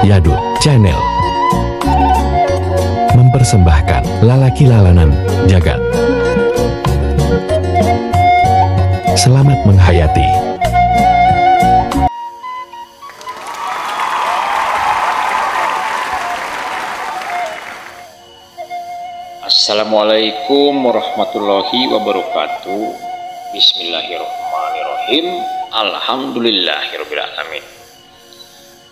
Yadut Channel mempersembahkan lalaki lalanan jagat. Selamat menghayati. Assalamualaikum warahmatullahi wabarakatuh. Bismillahirrahmanirrahim. Alhamdulillahirabbil alamin.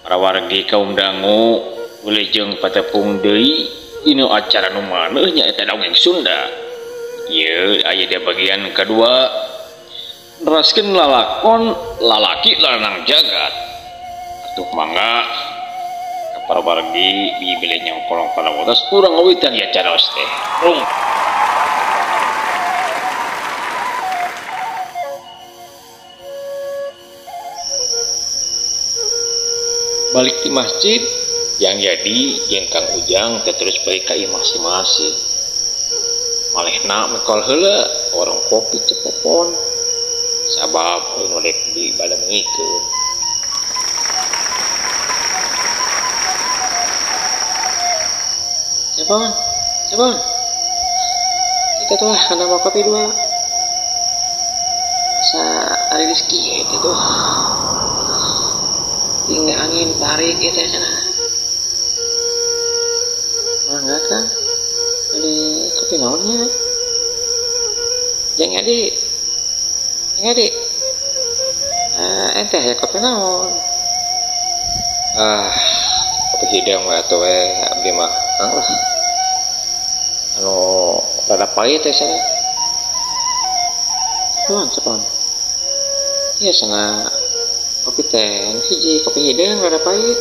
Para wargi kaum dangu wilujeng patepung deui dina acara nu maneuh nyaeta dongeng Sunda. Ieu aya di bagian kedua neraskeun lalakon lalaki lanang jagat. Atuh mangga para wargi bilih nyang kolong palawotos urang ngawitan ya acara teh. Balik di masjid yang jadi yang Kang Ujang terus balik ka imah masing-masing. Malehna mekol heula orang kopi cepopon sabab anu rek di bala mengikeun. Cepon kita tuh karena mau kopi dua sa ada rezeki itu tuh tinggal angin tarik gitu ya sana. Mangga kan ada kopi naonnya yang adik ente ya kopi naon kopi hidang atau abdi mah lah anu rada pahit ya sana. Cepon iya sana kopi teh hiji kopi hidang rada pahit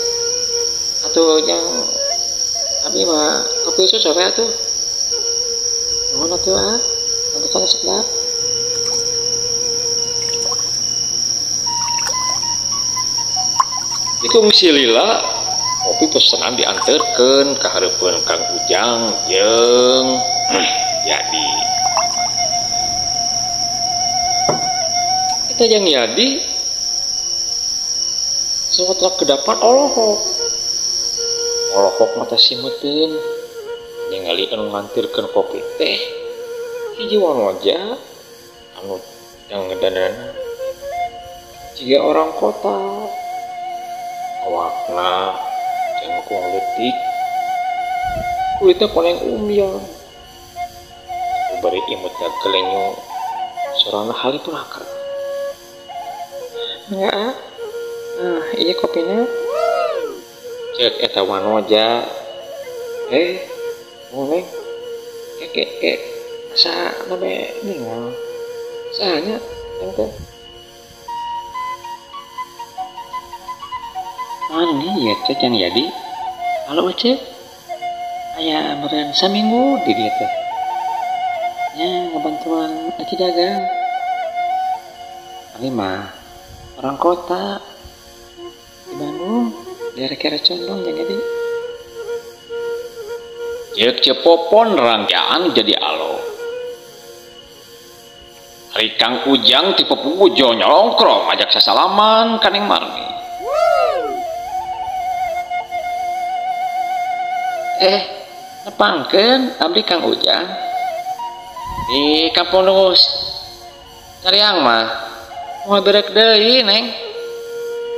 atau yang abdi mah kopi susu ya tuh mohon atuh nanti sana sekedap dikungsi lila kopi pesanan diantarkan ke hareupeun Kang Ujang jeung Yadi. Kita yang Yadi setelah kedapan olohok mata simeteun ningali anu ngantirkeun kopi teh hiji wanoja anu yang ngedanana jiga orang kota awakna jangkung letik kulitnya koneng umyang bari imutna kelenyu sorana hal itu lakar enggak iya kopinya cek eta wanoja ngomong kek asa nabe ningal sahanya ente ini ya cek yang jadi halo cek aya meureun saminggu di dieu teh nya ngebantuan aci dagang ini mah orang kota di Bandung daerah Kiara Condong yang jadi cek cepopon rangkaian jadi alo hari Kang Ujang tipe pugujo nyolongkrong ajak sasalaman kaning marmi. Nepangkeun abdi Kang Ujang di kampung Nus Cariang mah mau berek deui neng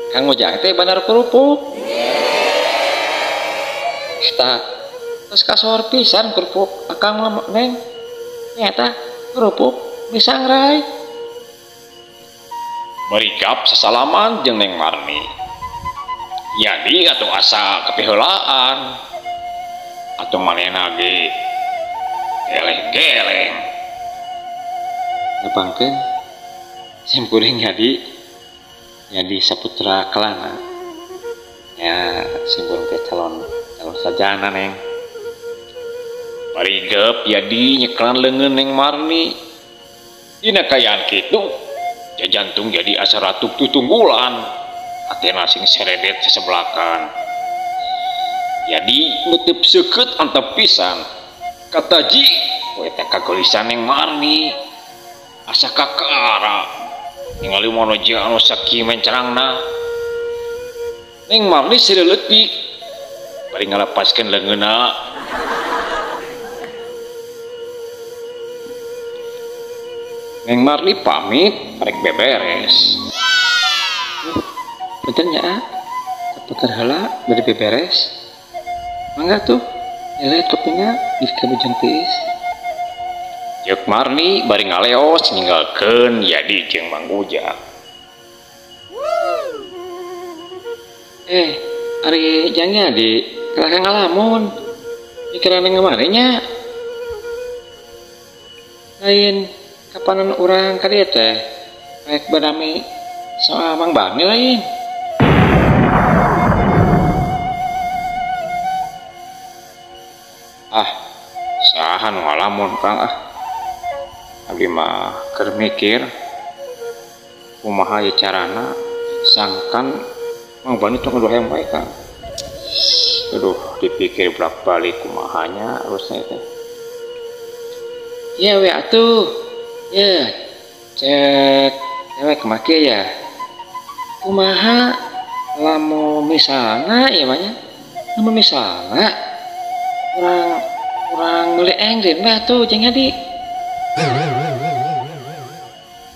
Kang Ujang teh bandar kerupuk kita terus kasor pisan kerupuk akang neng nyata kerupuk misangrai merikap sesalaman jeung Neng Marni Yadi atau asa kepiheulaan atau manehna ge geleng-geleng nepangkeun simkuring Yadi saputra kelana ya simkuring teh calon sajana neng parigep Yadi nyeklan leungeun Neng Marni dina kayaan kitu jajantung jadi asa ratu tutunggulan atena sing seredet sesebelakan jadi nutup seket antep pisan kata ji eta kagolisan Neng Marni asa kakara ningali monoja anu sakieu mencerangna Neng Marni sileutik bari ngalepaskeun leungeunna. Neng Marli pamit, rek beberes. Betul nya, kepekar heula bade beberes. Mangga tuh, lihat kopinya di kabujang tiis. Cek Marli bari ngaleos ninggalkeun Yadi jeung Mang Ujang. Ari jangnya di kelakang ngalamun. Pikiran ngamarenya. Lain kapanan urang ka dieu teh rek badami soal Mang Bani lain. Saha nu ngalamun Kang abdi mah keur mikir kumaha ye carana sangkan Mang Bani tong hayang bae Kang. Aduh dipikir bolak-balik kumahanya harusnya teh. Ya we atuh. Ya, cek cewek kemaki ya. Kumaha lamun misalna ya banyak. Lamun misalna orang beli engrin mah tuh jeung Yadi.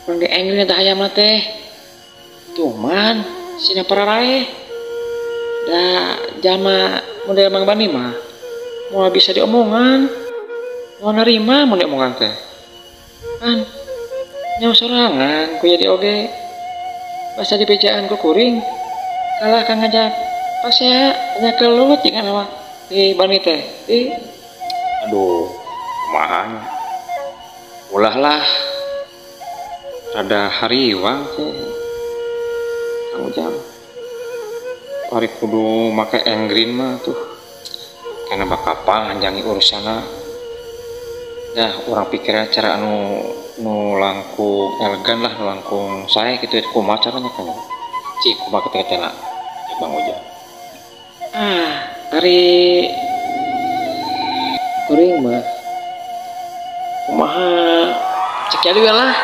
Urang di engrin teh hayam teh. Cuman sina pararae. Da jama model Mang Bani mah mau bisa diomongan. Mau nerima mun diomongan teh. Kan nyawa sorangan ku Yadi oge pas di pejaan ku kuring kalah Kang ngajak pas ya nya kelut jangan nama di Bani teh aduh kumahanya ulah lah rada hariwang teh Kang Ujang hari kudu make engrin mah tuh karena bakal panjangi urusanna. Nah, orang pikirnya cara nu langkung elegan lah, nu langkung saya gitu kumaha caranya kan. Cik kumaha ketika Bang Ujang. Dari kuring mah kumaha cek Yadi lah.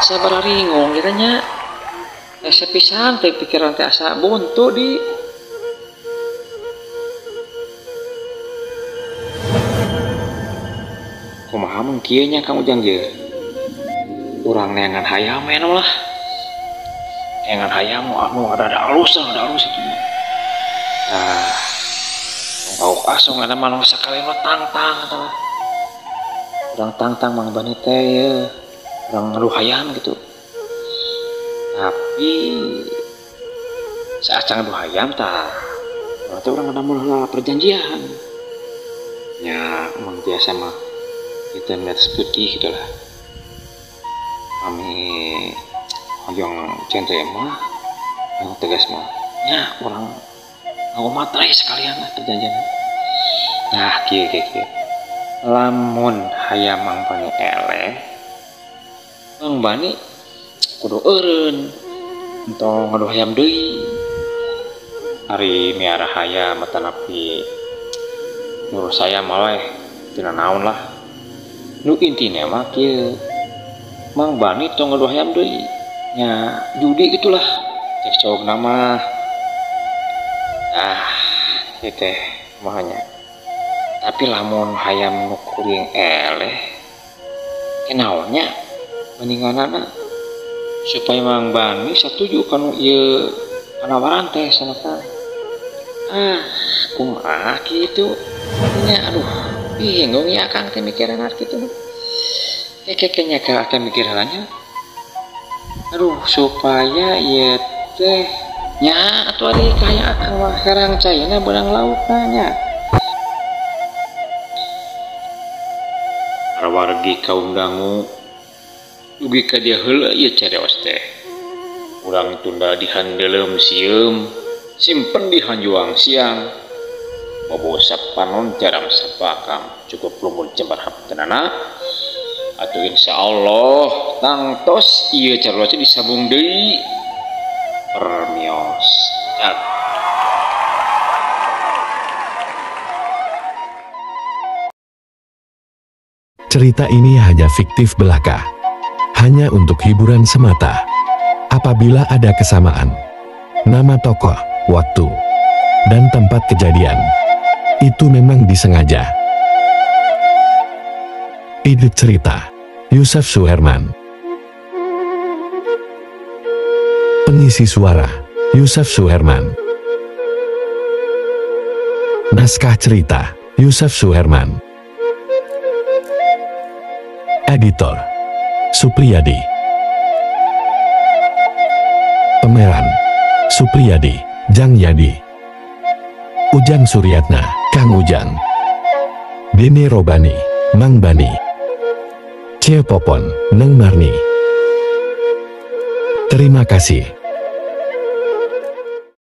Sabar ringong kitanya. Sepisan teh pikiran teh asa buntu di kumaha mun kieu nya Kang Ujang ge. Urang neangan hayam eno lah. Neangan hayam anu ada alus itu. Nah, bau asong ada manung sakali mah tangtang eta. Urang tangtang Mang Bani teh ye. Urang ngaduh hayam gitu. Tapi saat ngaduh hayam tah. Berarti urang ada mulai perjanjian. Ya, emang biasa mah kita melihat putih gitu lah. Kami hojong cinta mah yang tegas mah ya orang aku matrai sekalian lah perjanjian. Nah kieu lamun hayam Mang Bani eleh Mang Bani kudu eureun entong ngaduh hayam deui hari miara hayam tanapi nurut saya malah tina naon lah. Nu intinya mah kieu Mang Bani tong ngaduh hayam deui nya judi gitulah cek cowok nama teh mahanya. Tapi lamun hayam nu kuring eleh kenaonnya mendinganana supaya Mang Bani satuju kanu ieu panawaran teh sana Kang. Kumaha kitu nya aduh bingung ya Kang teh mikiran kitu. Kayaknya Kang akan mikirannya. Aduh supaya ieu teh nya atuh ari kaya Akang mah herang caina beurang laukna nya. Para wargi kaum dangu dugi ka dia heula ieu careos teh. Urang tunda di handeulem sieum, simpen di hanjuang siang. Bobosa panon jaram sapakam cukup lumur jembar haptenana. Atuh insyaallah tangtos ieu carioos disambung deui. Permios. Cerita ini hanya fiktif belaka, hanya untuk hiburan semata. Apabila ada kesamaan, nama tokoh, waktu, dan tempat kejadian, Itu memang disengaja. Ide cerita, Yusuf Suherman. Pengisi suara, Yusuf Suherman. Naskah cerita, Yusuf Suherman. Editor, Supriyadi. Pemeran, Supriyadi, Jang Yadi. Ujang Suryatna, Kang Ujang. Dene Robani, Mang Bani. Cie Popon, Neng Marni. Terima kasih.